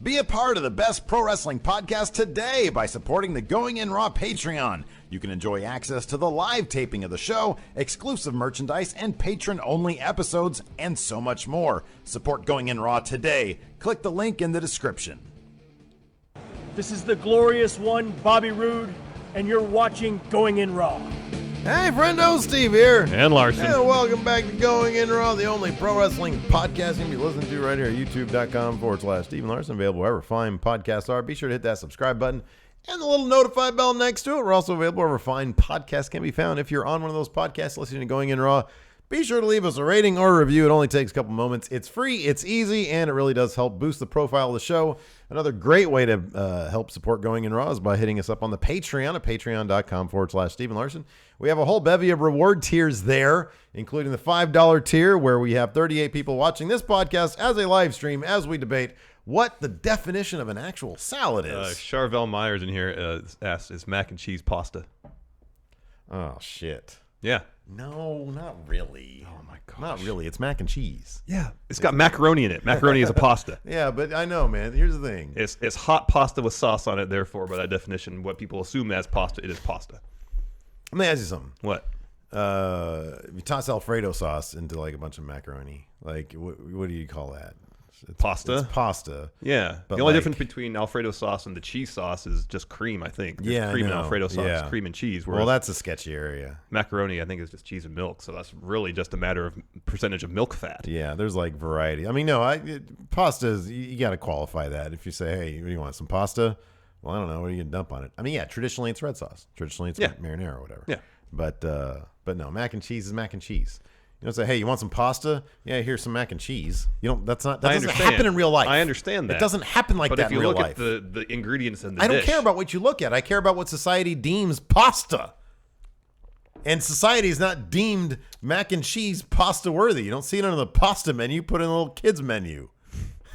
Be a part of the best pro wrestling podcast today by supporting the Going In Raw Patreon. You can enjoy access to the live taping of the show, exclusive merchandise, and patron-only episodes, and so much more. Support Going In Raw today. Click the link in the description. This is the glorious one, Bobby Roode, and you're watching Going In Raw. Hey, friendo, Steve here. And Larson. And welcome back to Going In Raw, the only pro wrestling podcast you can be listening to right here at youtube.com/Steve Larson, available wherever fine podcasts are. Be sure to hit that subscribe button and the little notify bell next to it. We're also available wherever fine podcasts can be found. If you're on one of those podcasts listening to Going In Raw, be sure to leave us a rating or a review. It only takes a couple moments. It's free, it's easy, and it really does help boost the profile of the show. Another great way to help support Going In Raw is by hitting us up on the Patreon at patreon.com/Stephen Larson. We have a whole bevy of reward tiers there, including the $5 tier, where we have 38 people watching this podcast as a live stream as we debate what the definition of an actual salad is. Charvel Myers in here asks, is mac and cheese pasta? Oh, shit. Yeah. No, not really. Oh, my gosh. Not really. It's mac and cheese. Yeah. It's got macaroni in it. Macaroni is a pasta. Yeah, but I know, man. Here's the thing. It's hot pasta with sauce on it, therefore, by that definition, what people assume as pasta, it is pasta. Let me ask you something. What? If you toss Alfredo sauce into like a bunch of macaroni, like what do you call that? Pasta? It's pasta. Yeah. The only difference between Alfredo sauce and the cheese sauce is just cream, I think. There's cream and Alfredo sauce, cream and cheese. Well, that's a sketchy area. Macaroni, I think, is just cheese and milk, so that's really just a matter of percentage of milk fat. Yeah, there's like variety. I mean, no, pasta is, you got to qualify that. If you say, hey, what do you want, some pasta? Well, I don't know. What are you going to dump on it? I mean, yeah, traditionally it's red sauce. Traditionally it's marinara or whatever. Yeah. But no, mac and cheese is mac and cheese. You don't say, hey, you want some pasta? Yeah, here's some mac and cheese. You don't. That doesn't happen in real life. I understand that. It doesn't happen like that in real life. But if you look at the ingredients in the dish. I don't care about what you look at. I care about what society deems pasta. And society is not deemed mac and cheese pasta worthy. You don't see it on the pasta menu. Put it in a little kid's menu.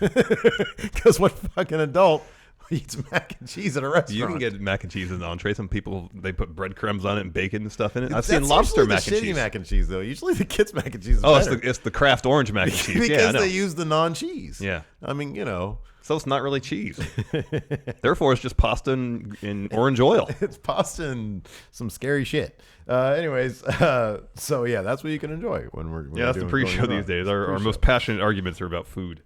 Because what fucking adult eats mac and cheese at a restaurant? You can get mac and cheese in the entree. Some people, they put breadcrumbs on it and bacon and stuff in it. I've seen lobster mac and cheese. Shitty mac and cheese, though. Usually the kids' mac and cheese is better. It's the Kraft orange mac and cheese. Because they use the non-cheese. Yeah. I mean, you know. So it's not really cheese. Therefore, it's just pasta and orange oil. It's pasta and some scary shit. Anyways, so yeah, that's what you can enjoy when we're that's the pre-show these days. Our most passionate arguments are about food.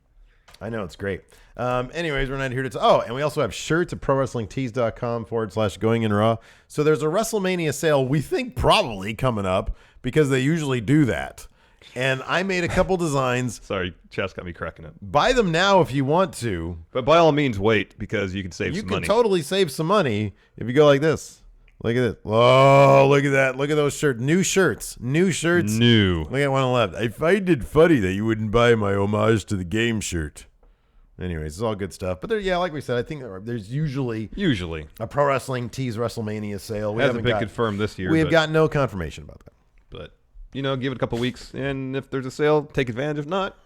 I know, it's great. Anyways, we're not here to... and we also have shirts at prowrestlingtees.com/Going In Raw. So there's a WrestleMania sale we think probably coming up because they usually do that. And I made a couple designs. Sorry, chat's got me cracking up. Buy them now if you want to. But by all means, wait, because you can save some money. You can totally save some money if you go like this. Look at it. Oh, look at that. Look at those shirts. New shirts. New shirts. New. Look at one on the left. I find it funny that you wouldn't buy my homage to the game shirt. Anyways, it's all good stuff. But there, like we said, I think there's usually a Pro Wrestling Tees WrestleMania sale. We hasn't been confirmed this year. We have got no confirmation about that. But, give it a couple weeks. And if there's a sale, take advantage. If not,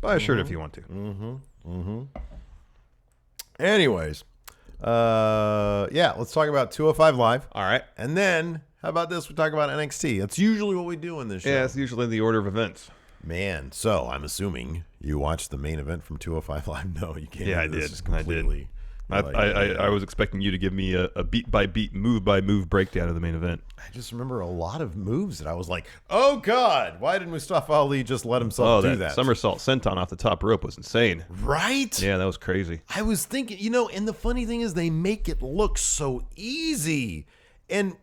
buy a shirt if you want to. Anyways, let's talk about 205 Live. All right. And then, how about this? We talk about NXT. That's usually what we do in this show. Yeah, it's usually the order of events. Man, so I'm assuming you watched the main event from 205 Live. No, you can't. Yeah, I did. I was expecting you to give me a beat-by-beat, move-by-move breakdown of the main event. I just remember a lot of moves that I was like, oh, God, why didn't Mustafa Ali just let himself do that? Somersault senton off the top rope was insane. Right? Yeah, that was crazy. I was thinking, and the funny thing is they make it look so easy. And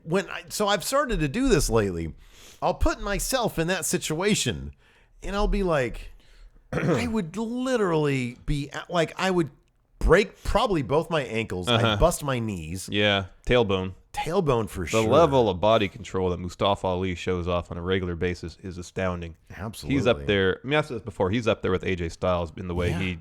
so I've started to do this lately. I'll put myself in that situation. And I'll be like, I would literally be like, I would break probably both my ankles. I'd bust my knees. Yeah, tailbone for sure. The level of body control that Mustafa Ali shows off on a regular basis is astounding. Absolutely. He's up there. I mean, I've said this before. He's up there with AJ Styles in the way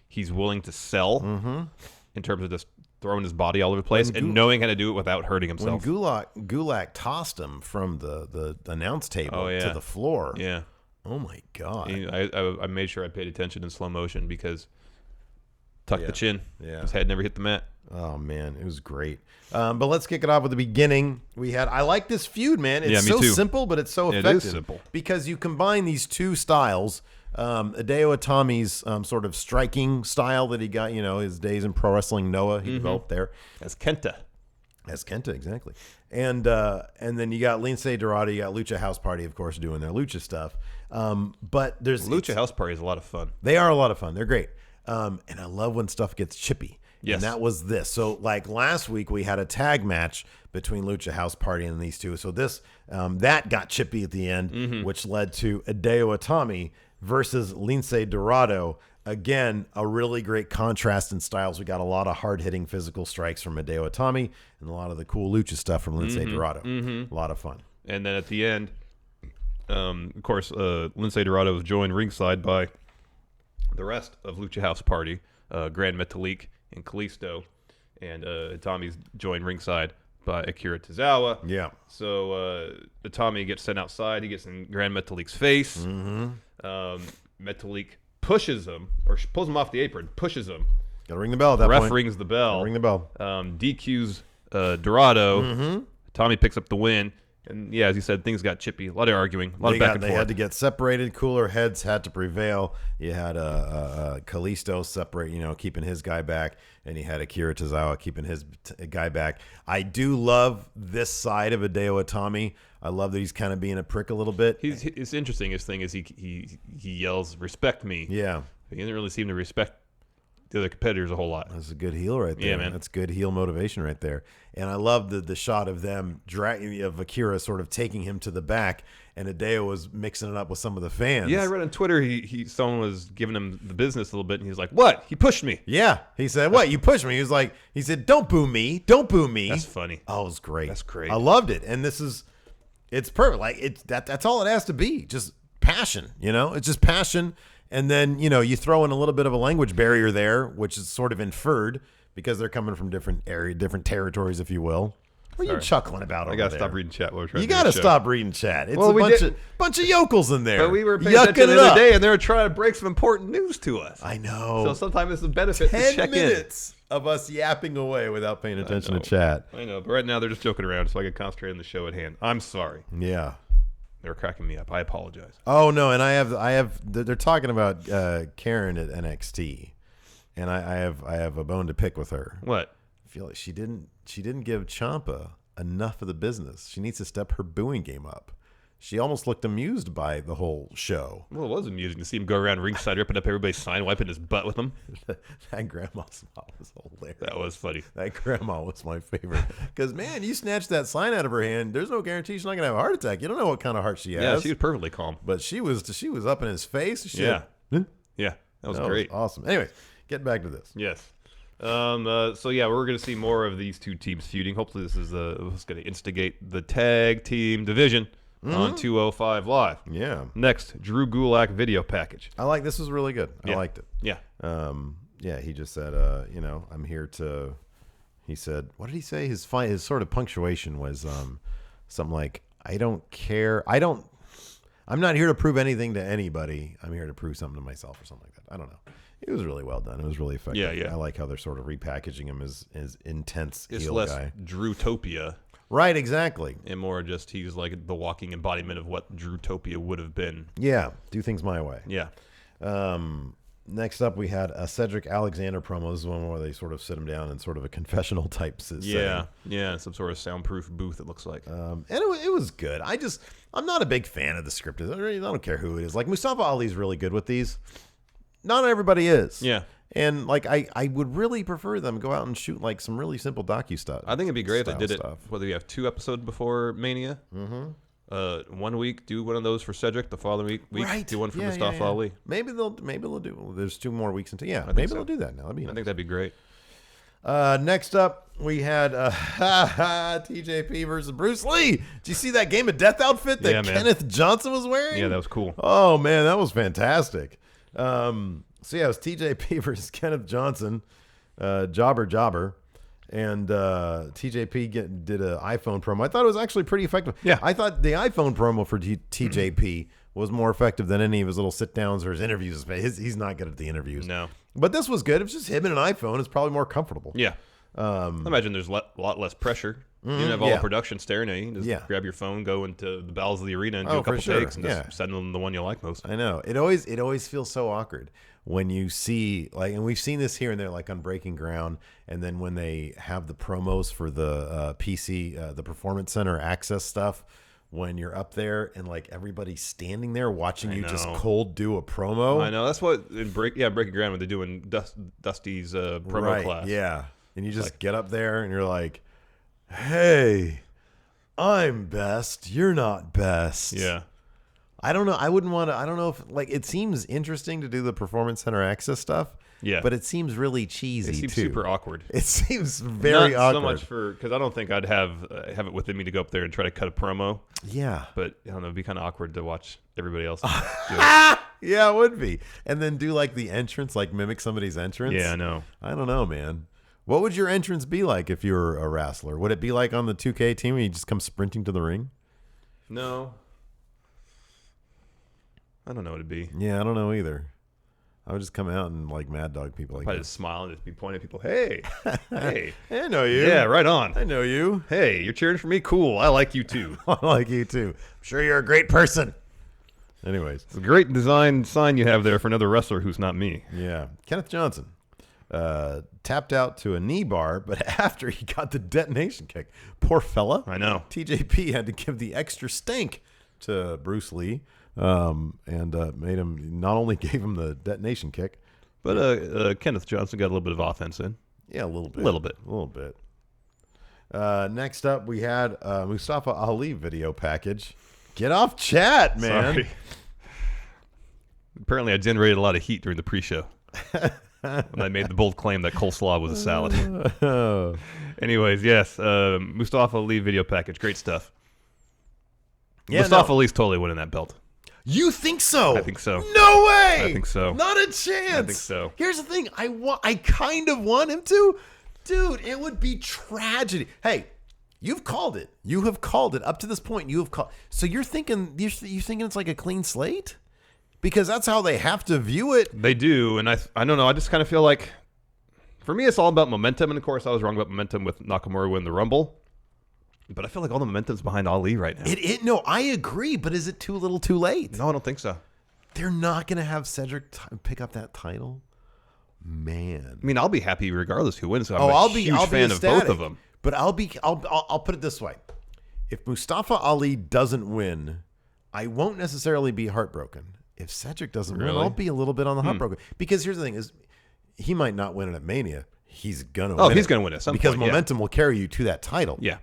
he's willing to sell in terms of just throwing his body all over the place and knowing how to do it without hurting himself. When Gulak tossed him from the announce table to the floor. Yeah. Oh, my God. I made sure I paid attention in slow motion because tuck the chin. Yeah. His head never hit the mat. Oh, man. It was great. But let's kick it off with the beginning. I like this feud, man. It's so simple, but it's so effective. It is simple. Because you combine these two styles. Hideo Itami's sort of striking style that he got, his days in Pro Wrestling Noah, he developed there. As Kenta, exactly. And then you got Lince Dorado, you got Lucha House Party, of course, doing their Lucha stuff. But there's Lucha House Party is a lot of fun. They are a lot of fun. They're great. And I love when stuff gets chippy. Yes. And that was this. So like last week we had a tag match between Lucha House Party and these two. So this that got chippy at the end, which led to Hideo Itami versus Lince Dorado. Again, a really great contrast in styles. We got a lot of hard-hitting physical strikes from Hideo Itami and a lot of the cool Lucha stuff from Lince Dorado. A lot of fun. And then at the end, of course, Lince Dorado was joined ringside by the rest of Lucha House Party, Grand Metalik and Kalisto, and Itami's joined ringside by Akira Tozawa. Yeah. So Itami gets sent outside. He gets in Grand Metalik's face. Metalik pushes him, or pulls him off the apron, pushes him. Got to ring the bell at that Ref point. rings the bell. Ring the bell. DQs Dorado. Tommy picks up the win. And yeah, as you said, things got chippy. A lot of arguing. A lot of back and forth. They had to get separated. Cooler heads had to prevail. You had Kalisto separate, keeping his guy back. And you had Akira Tozawa keeping his guy back. I do love this side of Hideo Itami. I love that he's kind of being a prick a little bit. It's interesting. His thing is he yells, "Respect me." Yeah. He doesn't really seem to respect the other competitors a whole lot. That's a good heel right there. Yeah, man. That's good heel motivation right there. And I love the shot of them of Akira sort of taking him to the back, and Hideo was mixing it up with some of the fans. Yeah, I read on Twitter someone was giving him the business a little bit, and he was like, "What? He pushed me." Yeah, he said, "What? You pushed me?" He said, "Don't boo me, don't boo me." That's funny. Oh, it was great. That's great. I loved it, and it's perfect. Like that's all it has to be, just passion. It's just passion. And then, you throw in a little bit of a language barrier there, which is sort of inferred because they're coming from different territories, if you will. What are you chuckling about over there? I got to stop reading chat while we're trying You to got to stop reading chat. It's a bunch of yokels in there. But we were paying attention the other day, and they were trying to break some important news to us. I know. So sometimes it's a benefit to check 10 minutes of us yapping away without paying attention to chat. I know, but right now they're just joking around so I can concentrate on the show at hand. I'm sorry. Yeah. They were cracking me up. I apologize. Oh no, and I have. They're talking about Karen at NXT, and I have a bone to pick with her. What? I feel like she didn't give Ciampa enough of the business. She needs to step her booing game up. She almost looked amused by the whole show. Well, it was amusing to see him go around ringside, ripping up everybody's sign, wiping his butt with them. That grandma smile was hilarious. That was funny. That grandma was my favorite. Because, man, you snatched that sign out of her hand. There's no guarantee she's not going to have a heart attack. You don't know what kind of heart she has. Yeah, she was perfectly calm. But she was up in his face. Yeah. Yeah, that was great. Awesome. Anyway, get back to this. Yes. So yeah, we're going to see more of these two teams feuding. Hopefully this is going to instigate the tag team division on 205 Live. Yeah. Next, Drew Gulak video package. This was really good. I liked it. Yeah. Yeah, he just said, I'm here to, he said, what did he say? His sort of punctuation was something like, I don't care. I'm not here to prove anything to anybody. I'm here to prove something to myself or something like that. I don't know. It was really well done. It was really effective. Yeah. I like how they're sort of repackaging him as intense It's heel less guy. Drewtopia. Right, exactly. And more just he's like the walking embodiment of what Drewtopia would have been. Yeah, do things my way. Yeah. Next up, we had a CEDRIC Alexander promo. This is one where they sort of sit him down in sort of a confessional type setting. Yeah, some sort of soundproof booth, it looks like. And it was good. I'm not a big fan of the script. I don't care who it is. Like, Mustafa Ali's really good with these. Not everybody is. Yeah. And, like, I would really prefer them go out and shoot, like, some really simple docu stuff. I think it'd be great if they did it, whether you have 2 episodes before Mania. 1 week, do one of those for Cedric. The following week, do one for Mustafa Ali. Maybe they'll do. There's 2 more weeks until. Yeah, maybe they'll do that now. I think that'd be great. Next up, we had TJP versus Bruce Lee. Did you see that Game of Death outfit that Kenneth Johnson was wearing? Yeah, that was cool. Oh man, that was fantastic. So yeah, it was TJP versus Kenneth Johnson, Jobber. And TJP did an iPhone promo. I thought it was actually pretty effective. Yeah. I thought the iPhone promo for TJP was more effective than any of his little sit-downs or his interviews. He's not good at the interviews. No. But this was good. It was just him and an iPhone. It's probably more comfortable. Yeah. I imagine there's a lot less pressure You don't have all the production staring at you. Just grab your phone, go into the bowels of the arena, and do a couple takes, and just send them the one you like most. I know. It always feels so awkward when you see, like, and we've seen this here and there, like on Breaking Ground, and then when they have the promos for the PC, the Performance Center access stuff, when you're up there and like everybody's standing there watching you just cold do a promo. I know. That's what in Breaking Ground when they're doing Dusty's promo class. Yeah, and you just get up there and you're like, hey, I'm best. You're not best. Yeah. I don't know. I wouldn't want to. I don't know if, like, it seems interesting to do the Performance Center access stuff. Yeah. But it seems really cheesy, It seems super awkward. It seems very Not awkward. so much because I don't think I'd have it within me to go up there and try to cut a promo. Yeah. But I don't know. It'd be kind of awkward to watch everybody else do it. Yeah, it would be. And then do like the entrance, like mimic somebody's entrance. Yeah, I know. I don't know, man. What would your entrance be like if you were a wrestler? Would it be like on the 2K team where you just come sprinting to the ring? No. I don't know what it'd be. Yeah, I don't know either. I would just come out and like mad dog people. Probably just smile and just be pointing at people. Hey, hey, I know you. Yeah, right on. I know you. Hey, you're cheering for me? Cool. I like you too. I like you too. I'm sure you're a great person. Anyways, it's a great design sign you have there for another wrestler who's not me. Yeah, Kenneth Johnson tapped out to a knee bar, but after he got the detonation kick, poor fella. I know. TJP had to give the extra stank to Bruce Lee. And made him, not only gave him the detonation kick, but Kenneth Johnson got a little bit of offense in. Yeah, a little bit. A little bit. Next up, we had Mustafa Ali video package. Get off chat, man. Sorry. Apparently, I generated a lot of heat during the pre-show when I made the bold claim that coleslaw was a salad. Anyways, yes, Mustafa Ali video package. Great stuff. Yeah, Mustafa Ali's totally winning that belt. You think so? I think so. No way! I think so. Not a chance. I think so. Here's the thing. I kind of want him to. Dude, it would be tragedy. Hey, you've called it. You have called it. Up to this point, you have called. So you're thinking it's like a clean slate? Because that's how they have to view it. They do, and I don't know. I just kind of feel like, for me, it's all about momentum. And, of course, I was wrong about momentum with Nakamura winning the Rumble. But I feel like all the momentum's behind Ali right now. No, I agree, but is it too little too late? No, I don't think so. They're not going to have Cedric pick up that title? Man. I mean, I'll be happy regardless who wins. I'll be be a huge fan of both of them. But I'll put it this way. If Mustafa Ali doesn't win, I won't necessarily be heartbroken. If Cedric doesn't win, I'll be a little bit on the heartbroken. Because here's the thing is, he might not win it at Mania. He's going to win it. Oh, he's going to win it at some point. Because momentum will carry you to that title. Yeah.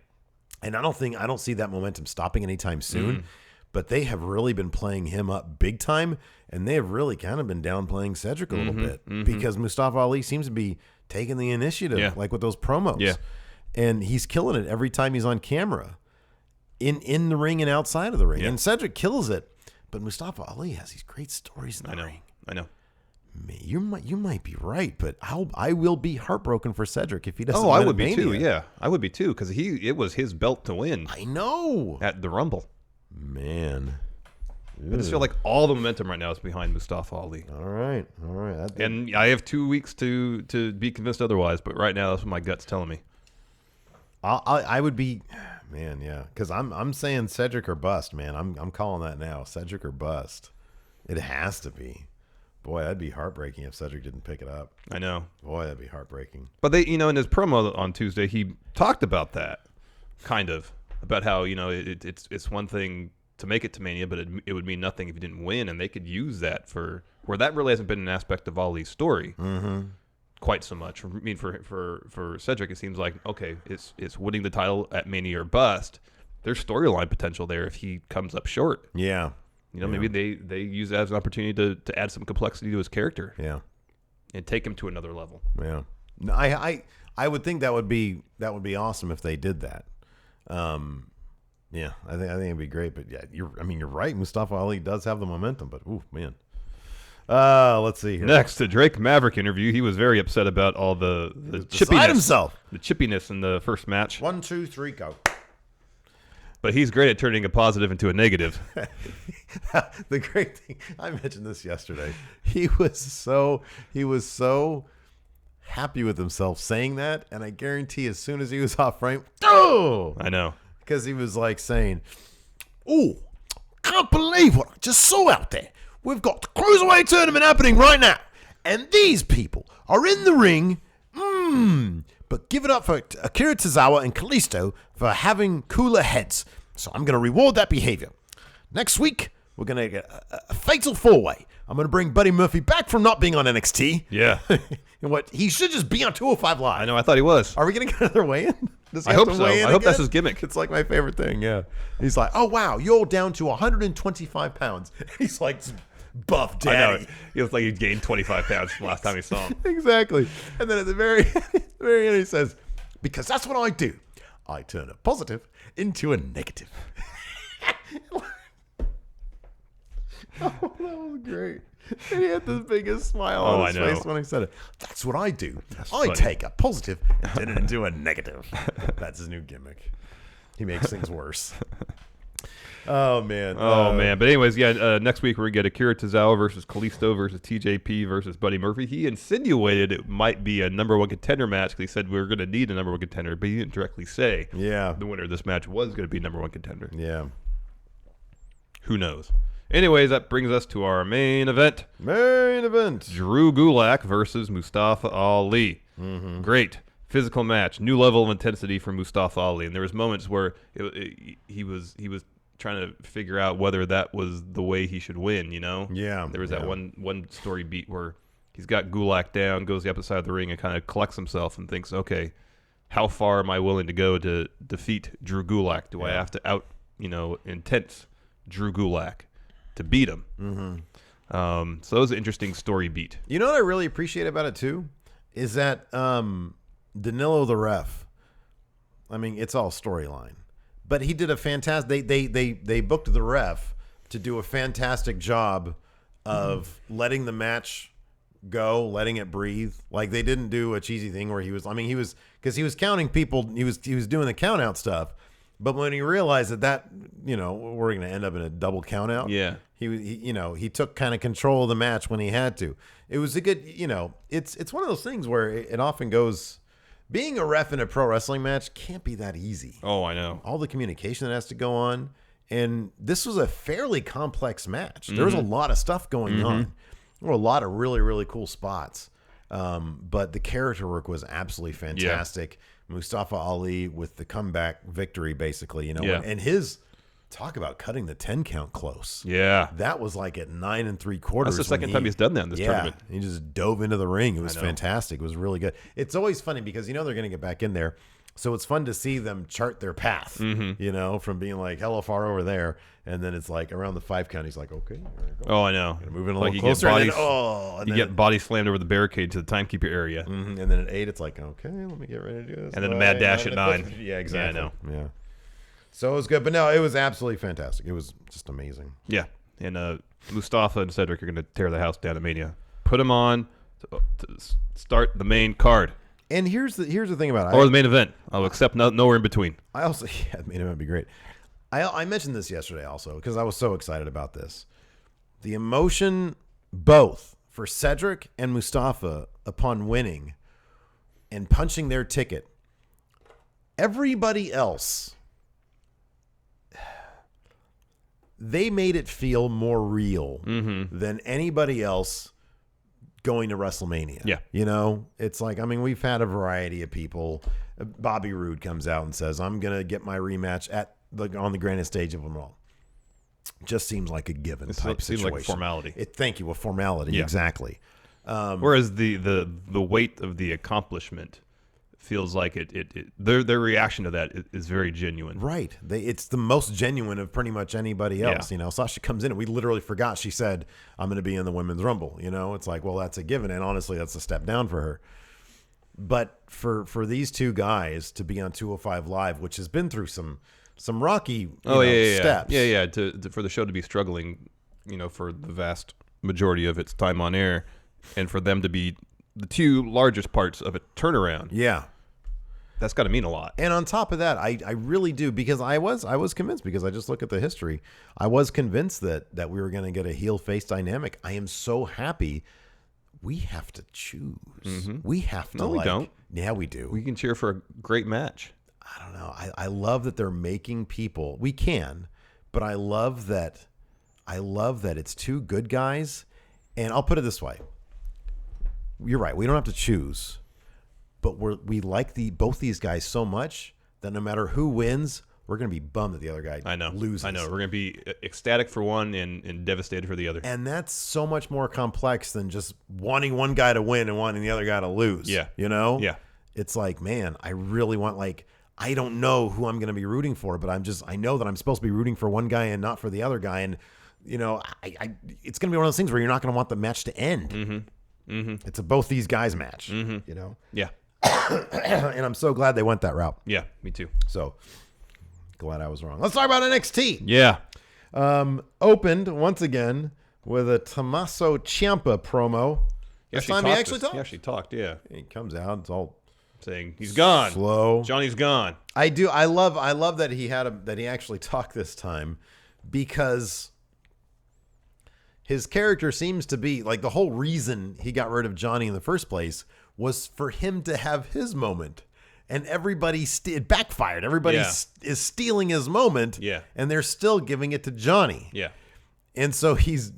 And I don't see that momentum stopping anytime soon. But they have really been playing him up big time, and they have really kind of been downplaying Cedric a little bit because Mustafa Ali seems to be taking the initiative, like with those promos. Yeah. And he's killing it every time he's on camera, in the ring and outside of the ring. Yeah. And Cedric kills it, but Mustafa Ali has these great stories in the ring. I know. Man, you might be right, but I will be heartbroken for Cedric if he doesn't. Oh, win I would be Mania. too. Yeah, I would be too because it was his belt to win. I know at the Rumble. Man, I just feel like all the momentum right now is behind Mustafa Ali. All right. And I have 2 weeks to be convinced otherwise, but right now that's what my gut's telling me. I would be, man, yeah, because I'm saying Cedric or bust, man. I'm calling that now, Cedric or bust. It has to be. Boy, that'd be heartbreaking if Cedric didn't pick it up. I know. Boy, that'd be heartbreaking. But they, in his promo on Tuesday, he talked about that, kind of, about how it's one thing to make it to Mania, but it would mean nothing if you didn't win, and they could use that for where that really hasn't been an aspect of Ali's story quite so much. I mean, for Cedric, it seems like okay, it's winning the title at Mania or bust. There's storyline potential there if he comes up short. Yeah. Maybe they use that as an opportunity to add some complexity to his character. Yeah, and take him to another level. Yeah, no, I would think that would be awesome if they did that. Yeah, I think it'd be great. But yeah, you're right. Mustafa Ali does have the momentum, but ooh, man. Let's see here. Next, the Drake Maverick interview. He was very upset about all the chippiness, himself, the chippiness in the first match. 1, 2, 3, go. But he's great at turning a positive into a negative. The great thing, I mentioned this yesterday. He was so happy with himself saying that, and I guarantee as soon as he was off frame, oh, I know. because he was like saying, "Oh, can't believe what I just saw out there. We've got the cruiserweight tournament happening right now, and these people are in the ring. But give it up for Akira Tozawa and Kalisto for having cooler heads. So I'm going to reward that behavior. Next week, we're going to get a fatal 4-way. I'm going to bring Buddy Murphy back from not being on NXT. Yeah. And what he should just be on 205 Live. I know. I thought he was. Are we going to get another weigh-in? Does he I have hope to so. weigh in I hope that's again? his gimmick. It's like my favorite thing, yeah. He's like, oh, wow, you're down to 125 pounds. He's like, buff daddy. I know. He looks like he gained 25 pounds from last time he saw him. Exactly. And then at the very end, he says, because that's what I do. I turn a positive into a negative. Oh, that was great. And he had the biggest smile on his face when he said it. That's what I do. I funny. take a positive and turn it into a negative. That's his new gimmick. He makes things worse. Oh, man. Man. But anyways, next week we're going to get Akira Tozawa versus Kalisto versus TJP versus Buddy Murphy. He insinuated it might be a number one contender match because he said we were going to need a number one contender, but he didn't directly say the winner of this match was going to be number one contender. Yeah. Who knows? Anyways, that brings us to our main event. Drew Gulak versus Mustafa Ali. Mm-hmm. Great. Physical match. New level of intensity for Mustafa Ali. And there was moments where he was trying to figure out whether that was the way he should win, you know? Yeah. There was that one story beat where he's got Gulak down, goes the opposite side of the ring, and kind of collects himself and thinks, okay, how far am I willing to go to defeat Drew Gulak? Do I have to intense Drew Gulak to beat him? Mm-hmm. So that was an interesting story beat. You know what I really appreciate about it, too? Is that Danilo the ref, I mean, it's all storyline. But he did a fantastic. They booked the ref to do a fantastic job of letting the match go, letting it breathe. Like they didn't do a cheesy thing where he was because he was counting people. He was doing the count out stuff. But when he realized that we're going to end up in a double count out. Yeah. He took kind of control of the match when he had to. It was a good. It's one of those things where it often goes. Being a ref in a pro wrestling match can't be that easy. Oh, I know. All the communication that has to go on. And this was a fairly complex match. There was a lot of stuff going on. There were a lot of really, really cool spots. But the character work was absolutely fantastic. Yeah. Mustafa Ali with the comeback victory, basically, and his talk about cutting the 10 count close. Yeah. That was like at 9 3/4. That's the second time he's done that in this tournament. He just dove into the ring. It was fantastic. It was really good. It's always funny because they're going to get back in there. So it's fun to see them chart their path, from being like hella far over there. And then it's like around the 5 count, he's like, okay. Oh, I know. Moving a little closer. You get body slammed over the barricade to the timekeeper area. And then at 8, it's like, okay, let me get ready to do this. And then a mad dash at 9. Yeah, exactly. Yeah, I know. Yeah. So it was good. But no, it was absolutely fantastic. It was just amazing. Yeah. And Mustafa and Cedric are going to tear the house down at Mania. Put them on to start the main card. And here's the thing about it. Or the main event. I'll accept nowhere in between. I also, the main event would be great. I mentioned this yesterday also because I was so excited about this. The emotion both for Cedric and Mustafa upon winning and punching their ticket. Everybody else, they made it feel more real than anybody else going to WrestleMania. Yeah. It's like, we've had a variety of people. Bobby Roode comes out and says, I'm going to get my rematch on the grandest stage of them all. Just seems like a given type situation. Seems like a formality. Thank you, a formality, exactly. Whereas the weight of the accomplishment feels like their reaction to that is very genuine. Right. It's the most genuine of pretty much anybody else. Yeah. Sasha comes in and we literally forgot she said, I'm going to be in the Women's Rumble. It's like, well, that's a given. And honestly, that's a step down for her. But for these two guys to be on 205 Live, which has been through some rocky steps. Yeah. For the show to be struggling, for the vast majority of its time on air, and for them to be the two largest parts of a turnaround. Yeah. That's got to mean a lot. And on top of that, I really do, because I was convinced, because I just look at the history, I was convinced that we were going to get a heel face dynamic. I am so happy we have to choose. We have to. No, we don't. Yeah, we do. We can cheer for a great match. I don't know. I love that they're making people. We can, but I love that. It's two good guys, and I'll put it this way. You're right. We don't have to choose, but we like both these guys so much that no matter who wins, we're going to be bummed that the other guy loses. I know. We're going to be ecstatic for one and devastated for the other. And that's so much more complex than just wanting one guy to win and wanting the other guy to lose. Yeah. You know? Yeah. It's like, man, I really want, I don't know who I'm going to be rooting for, but I know that I'm supposed to be rooting for one guy and not for the other guy. And, it's going to be one of those things where you're not going to want the match to end. It's a both these guys match, you know? Yeah. And I'm so glad they went that route. Yeah, me too. So glad I was wrong. Let's talk about NXT. Yeah. Opened once again with a Tommaso Ciampa promo. This time he actually talked. He actually talked, yeah. He comes out, it's all saying he's gone. Slow. Johnny's gone. I do. I love that he actually talked this time, because his character seems to be the whole reason he got rid of Johnny in the first place was for him to have his moment. And everybody it backfired. Everybody is stealing his moment. Yeah. And they're still giving it to Johnny. Yeah. And so he's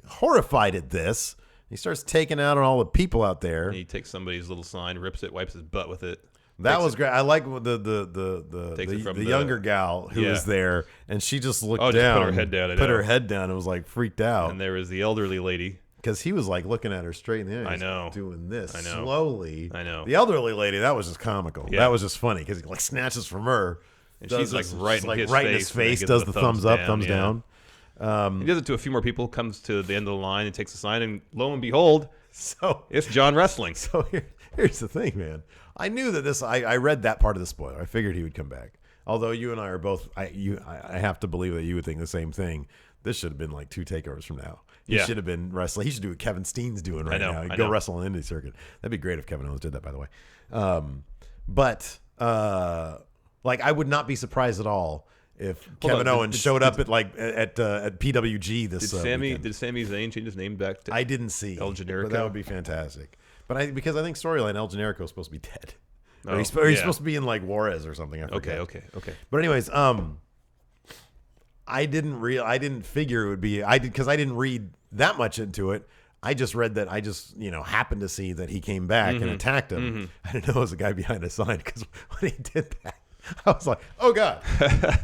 horrified at this. He starts taking out on all the people out there. And he takes somebody's little sign, rips it, wipes his butt with it. That was great. I like the younger gal who was there, and she just looked down. Just put her head down. Put her head down and was freaked out. And there was the elderly lady. Because he was looking at her straight in the eye. I know. Doing this know. slowly. I know. The elderly lady, that was just comical. Yeah. That was just funny because he snatches from her. And she's right in his face. Does the thumbs up, thumbs down. He does it to a few more people, comes to the end of the line and takes a sign, and lo and behold, it's John wrestling. So here's the thing, man. I knew that I read that part of the spoiler. I figured he would come back. Although you and I are both, I have to believe that you would think the same thing. This should have been 2 takeovers from now. He should have been wrestling. He should do what Kevin Steen's doing right now. He'd go wrestle on the indie circuit. That'd be great if Kevin Owens did that, by the way. I would not be surprised at all if Kevin Owens showed up at PWG this weekend. Did Sami Zayn change his name back to I didn't see El Generico? But that would be fantastic. But because I think storyline El Generico is supposed to be dead. Oh, he's supposed to be in Juarez or something. I forget. Okay. But anyways, I didn't figure it would be. Because I didn't read that much into it. I just read that. I just happened to see that he came back and attacked him. I didn't know it was a guy behind a sign, because when he did that, I was like, oh god. I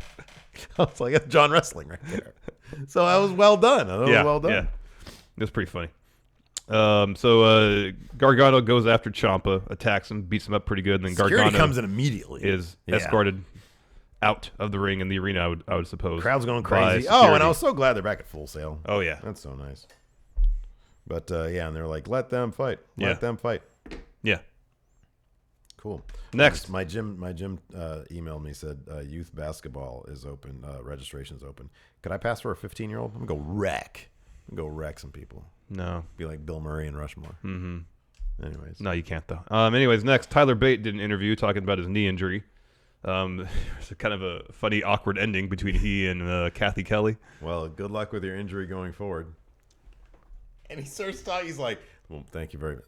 was like, that's John wrestling right there. So that was well done. Well done. Yeah. It was pretty funny. So Gargano goes after Ciampa, attacks him, beats him up pretty good, and then Gargano comes in immediately. Is escorted out of the ring in the arena. I would suppose. Crowd's going crazy. Oh, and I was so glad they're back at Full Sail. Oh yeah, that's so nice. But and they're like, let them fight. Let them fight. Yeah. Cool. Next, my gym emailed me, said youth basketball is open. Registration is open. Could I pass for a 15-year-old? I'm gonna go wreck some people. No. Be like Bill Murray and Rushmore. Anyways. No, you can't, though. Anyways, next, Tyler Bate did an interview talking about his knee injury. There's kind of a funny, awkward ending between he and Kathy Kelly. Well, good luck with your injury going forward. And he starts talking. He's like, well, thank you very much.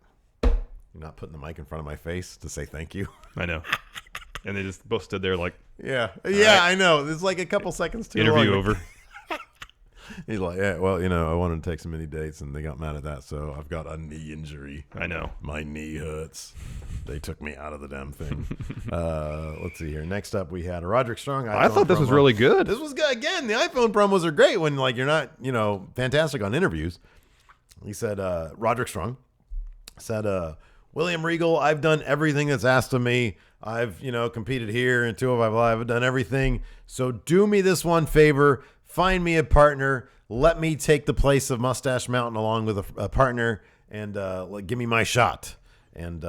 You're not putting the mic in front of my face to say thank you. I know. And they just both stood there like, yeah, I know. There's a couple seconds too long. Interview over. He's like, yeah, well, I wanted to take so many dates, and they got mad at that, so I've got a knee injury. I know. My knee hurts. They took me out of the damn thing. Let's see here. Next up, we had a Roderick Strong. I thought this was really good. This was good. Again, the iPhone promos are great when you're not, fantastic on interviews. He said, Roderick Strong said, William Regal, I've done everything that's asked of me. I've, competed here in 205 Live. I've done everything. So do me this one favor. Find me a partner. Let me take the place of Mustache Mountain along with a partner, and give me my shot. And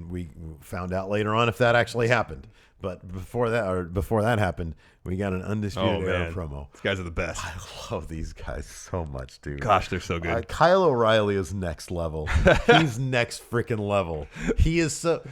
we found out later on if that actually happened. But before that happened, we got an Undisputed Era promo. These guys are the best. I love these guys so much, dude. Gosh, they're so good. Kyle O'Reilly is next level. He's next freaking level. He is so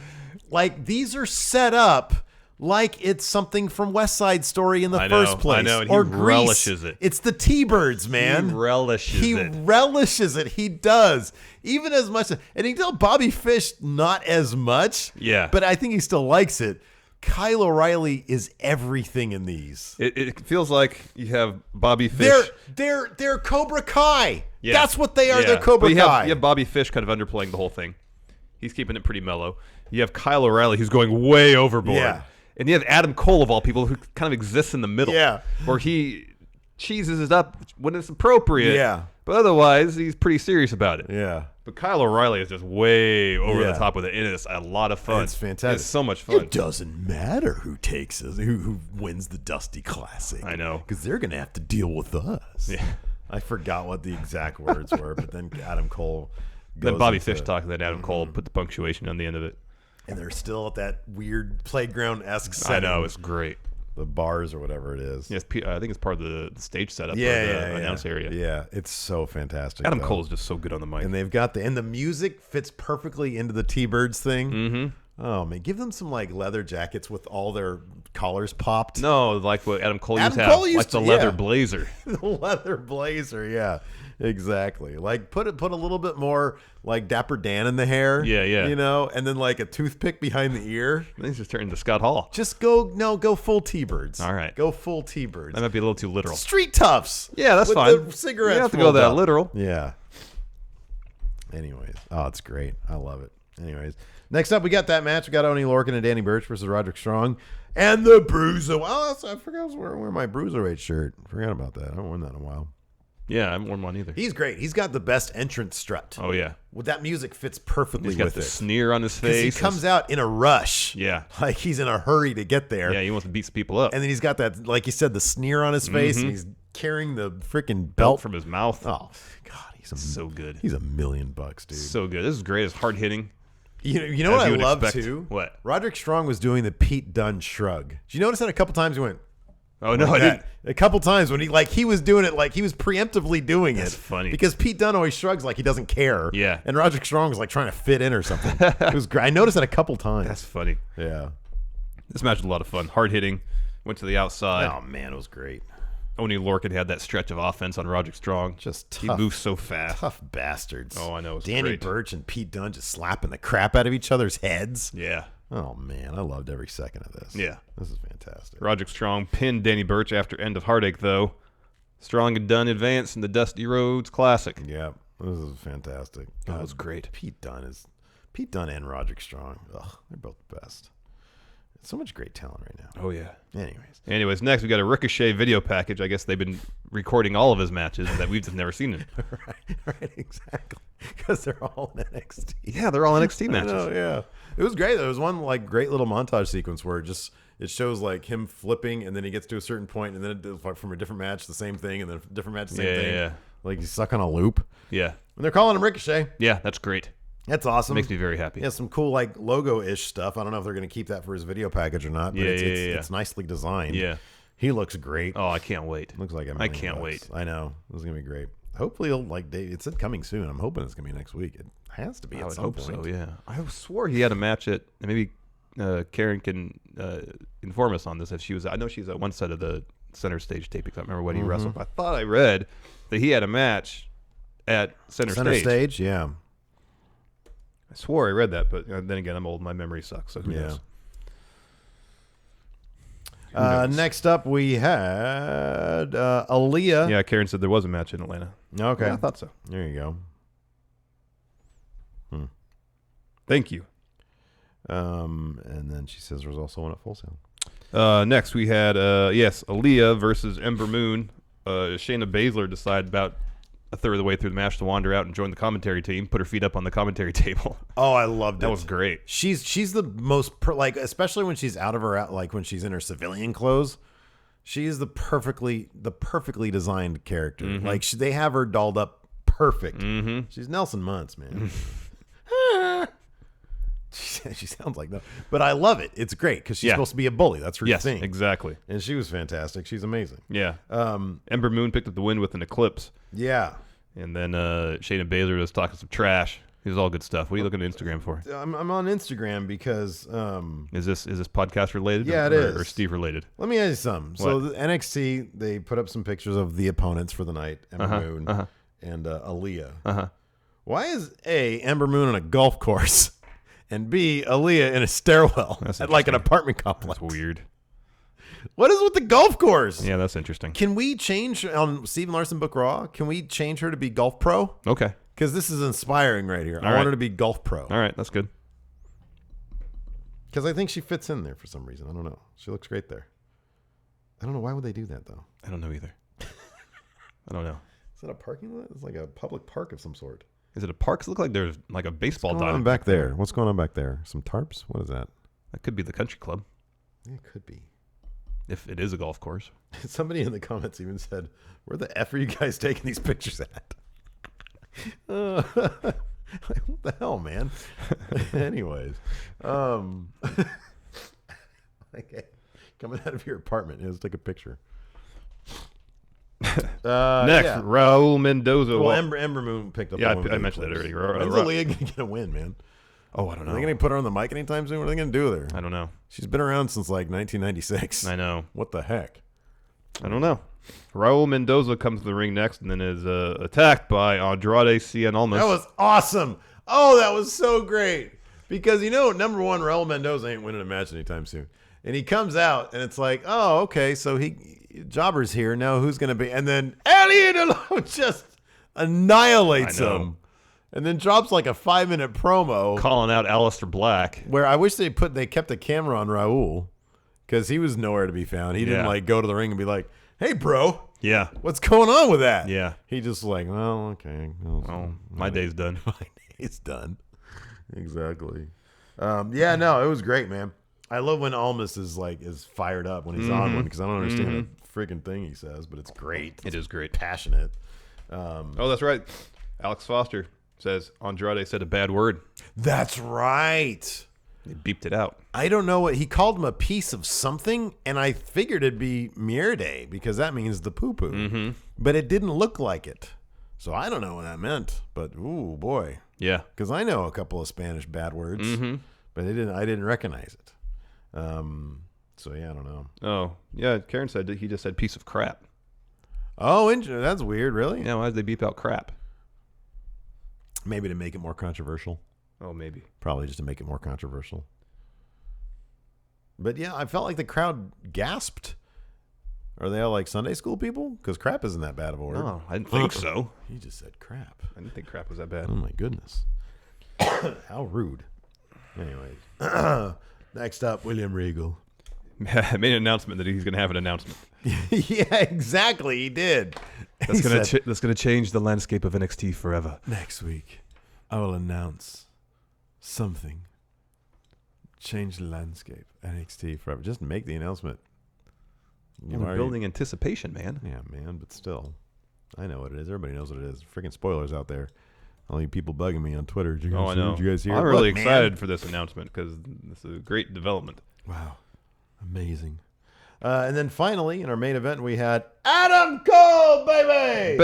these are set up like it's something from West Side Story in the first place. I know, and or he Grease. relishes it. It's the T-Birds, man. He relishes it. He does. Even as much. And you can tell Bobby Fish not as much. Yeah. But I think he still likes it. Kyle O'Reilly is everything in these. It feels like you have Bobby Fish. They're Cobra Kai. Yeah. That's what they are. Yeah. They're Cobra Kai. You have Bobby Fish kind of underplaying the whole thing. He's keeping it pretty mellow. You have Kyle O'Reilly who's going way overboard. Yeah. And you have Adam Cole, of all people, who kind of exists in the middle. Yeah. Where he cheeses it up when it's appropriate. Yeah. But otherwise, he's pretty serious about it. Yeah. But Kyle O'Reilly is just way over the top with it. And it's a lot of fun. It's fantastic. It's so much fun. It doesn't matter who wins the Dusty Classic. I know. Because they're going to have to deal with us. Yeah. I forgot what the exact words were, but then Adam Cole goes Then Bobby into- Fish talked, and then Adam Cole put the punctuation on the end of it. And they're still at that weird playground-esque setting. I know, it's great. The bars or whatever it is. Yes, I think it's part of the stage setup of Yeah, the announce area. Yeah, it's so fantastic. Adam though. Cole is just so good on the mic. And they've got the music fits perfectly into the T-Birds thing. Mm-hmm. Oh man, give them some like leather jackets with all their collars popped. No, like what Adam Cole used to Cole have, used like the to- leather yeah. blazer. The leather blazer, yeah, exactly. Like put a little bit more like Dapper Dan in the hair. Yeah, yeah. You know, and then like a toothpick behind the ear. Then he's just turning to Scott Hall. Just go full T-Birds. All right. Go full T-Birds. That might be a little too literal. Street toughs. Yeah, that's with fine. The cigarettes. You don't have to go rolled that up. literal. Yeah. Anyways, it's great. I love it. Anyways, next up we got that match. We got Oney Lorcan and Danny Burch versus Roderick Strong and the Bruiser. Well, I forgot I was wearing my Bruiserweight shirt. Forgot about that. I haven't worn that in a while. Yeah, I haven't worn one either. He's great. He's got the best entrance strut. Oh yeah. Well, that music fits perfectly He's got with the it. sneer on his 'Cause face. he comes out in a rush. Yeah. Like he's in a hurry to get there. Yeah, he wants to beat some people up. And then he's got that, like you said, the sneer on his face, and he's carrying the freaking belt from his mouth. Oh God, he's so good. He's $1 million, dude. So good. This is great. It's hard hitting. You know As what I you would love expect. too? What? Roderick Strong was doing the Pete Dunne shrug. Did you notice that a couple times he went? Oh no, like I didn't. that? A couple times when he was doing it like he was preemptively doing That's it. funny. Because Pete Dunne always shrugs like he doesn't care. Yeah. And Roderick Strong was like trying to fit in or something. It was great. I noticed that a couple times. That's funny. Yeah. This match was a lot of fun. Hard hitting. Went to the outside. Oh man, it was great. Oney Lorcan had that stretch of offense on Roderick Strong. Just he tough. moves so fast. Tough bastards. Oh, I know. It's Danny great. Burch and Pete Dunne just slapping the crap out of each other's heads. Yeah. Oh man, I loved every second of this. Yeah. This is fantastic. Roderick Strong pinned Danny Burch after End of Heartache, though. Strong and Dunn advanced in the Dusty Rhodes Classic. Yeah, this is fantastic. That was great. Pete Dunne and Roderick Strong. Ugh, they're both the best. So much great talent right now. Oh, yeah. Anyways, next we got a Ricochet video package. I guess they've been recording all of his matches that we've just never seen it. right, exactly. Because they're all in NXT. Yeah, they're all NXT matches. I know, yeah. It was great. There was one like great little montage sequence where it shows like him flipping, and then he gets to a certain point, and then it does, like, from a different match, the same thing, and then a different match, the same thing. Yeah. Like he's stuck on a loop. Yeah. And they're calling him Ricochet. Yeah, that's great. That's awesome. Makes me very happy. Yeah, some cool like logo-ish stuff. I don't know if they're going to keep that for his video package or not. But it's nicely designed. Yeah. He looks great. Oh, I can't wait. Looks like I can't wait. I know. This is going to be great. Hopefully, it said coming soon. I'm hoping it's going to be next week. It has to be I at would some hope point. so, yeah. I swore he had a match at, maybe Karen can inform us on this. If she was, I know she's at one side of the center stage taping. I don't remember what he wrestled. I thought I read that he had a match at center stage. Yeah. I swore I read that, but then again, I'm old. My memory sucks. So who knows? Next up, we had Aaliyah. Yeah, Karen said there was a match in Atlanta. Okay. Yeah, I thought so. There you go. Thank you. And then she says there was also one at Full Sail. Next, we had, Aaliyah versus Ember Moon. Shayna Baszler decided about a third of the way through the match to wander out and join the commentary team, put her feet up on the commentary table. Oh, I loved it. That was great. She's the most especially when she's when she's in her civilian clothes. She is the perfectly designed character. Like they have her dolled up perfect. She's Nelson Muntz, man. She sounds like that, but I love it. It's great because she's supposed to be a bully. That's her thing. Exactly. And she was fantastic. She's amazing. Yeah. Ember Moon picked up the win with an eclipse. Yeah. And then Shayna Baszler was talking some trash. It was all good stuff. What are you looking at Instagram for? I'm on Instagram because Is this podcast related? Yeah, it or is. Steve related? let me ask you something. What? So the NXT, they put up some pictures of the opponents for the night, Ember Moon and Aaliyah. Why is A, Ember Moon on a golf course, and B, Aaliyah in a stairwell at like an apartment complex? That's weird. What is with the golf course? Yeah, that's interesting. Can we change on Steve Larson Book Raw? Can we change her to be Golf Pro? Okay. Because this is inspiring right here. I right. want her to be Golf Pro. All right, that's good. Because I think she fits in there for some reason. I don't know. She looks great there. I don't know. Why would they do that, though? I don't know either. I don't know. Is that a parking lot? It's like a public park of some sort. Is it a park? It looks like there's like a baseball What's going on diamond back there? What's going on back there? Some tarps? What is that? That could be the country club, Yeah, it could be. if it is a golf course. Somebody in the comments even said, "Where the F are you guys taking these pictures at?" Like, what the hell, man? Anyways, okay, coming out of your apartment, let's take a picture. Next, yeah. Raul Mendoza. Well, Ember Moon picked up. Yeah, the one I mentioned that already. When's Aaliyah gonna get a win, man? Oh, I don't Are they know. gonna put her on the mic anytime soon? What are they gonna do with her? I don't know. She's been around since like 1996. I know. What the heck? I don't know. Raul Mendoza comes to the ring next and then is attacked by Andrade Cien Almas. That was awesome. Oh, that was so great. Because, number one, Raul Mendoza ain't winning a match anytime soon. And he comes out, and it's like, oh, okay, so Jobber's here. Now who's going to be? And then Elliot just annihilates I know. him. And then drops like a 5-minute promo. Calling out Aleister Black. Where I wish they kept the camera on Raul. Because he was nowhere to be found. He didn't like go to the ring and be like, hey, bro. Yeah. What's going on with that? Yeah. He just like, well, okay. Well, my day's done. My day's done. Exactly. Yeah, no, it was great, man. I love when Almas is fired up when he's on one because I don't understand the freaking thing he says, but it's great. It is great. Passionate. Oh, that's right. Alex Foster says Andrade said a bad word. That's right. They beeped it out. I don't know what he called him, a piece of something, and I figured it'd be Mierde because that means the poo-poo. But it didn't look like it. So I don't know what that meant, but ooh boy. Yeah. Because I know a couple of Spanish bad words, but I didn't recognize it. So yeah, I don't know. Oh, yeah. Karen said that he just said piece of crap. Oh, that's weird. Really? Yeah. Why did they beep out crap? Maybe to make it more controversial. Oh, maybe. Probably just to make it more controversial. But yeah, I felt like the crowd gasped. Are they all like Sunday school people? Because crap isn't that bad of a word. No, I didn't think so. He just said crap. I didn't think crap was that bad. Oh my goodness. How rude. Anyways. Next up, William Regal. I made an announcement that he's going to have an announcement. Yeah, exactly. He did. That's going to change the landscape of NXT forever. Next week, I will announce something. Change the landscape. NXT forever. Just make the announcement. We're building anticipation, man. Yeah, man, but still. I know what it is. Everybody knows what it is. Freaking spoilers out there. All you people bugging me on Twitter. Did you guys I know. Did you guys hear? I'm really Look, excited man. for this announcement because this is a great development. Wow. Amazing. And then finally, in our main event, we had Adam Cole, baby!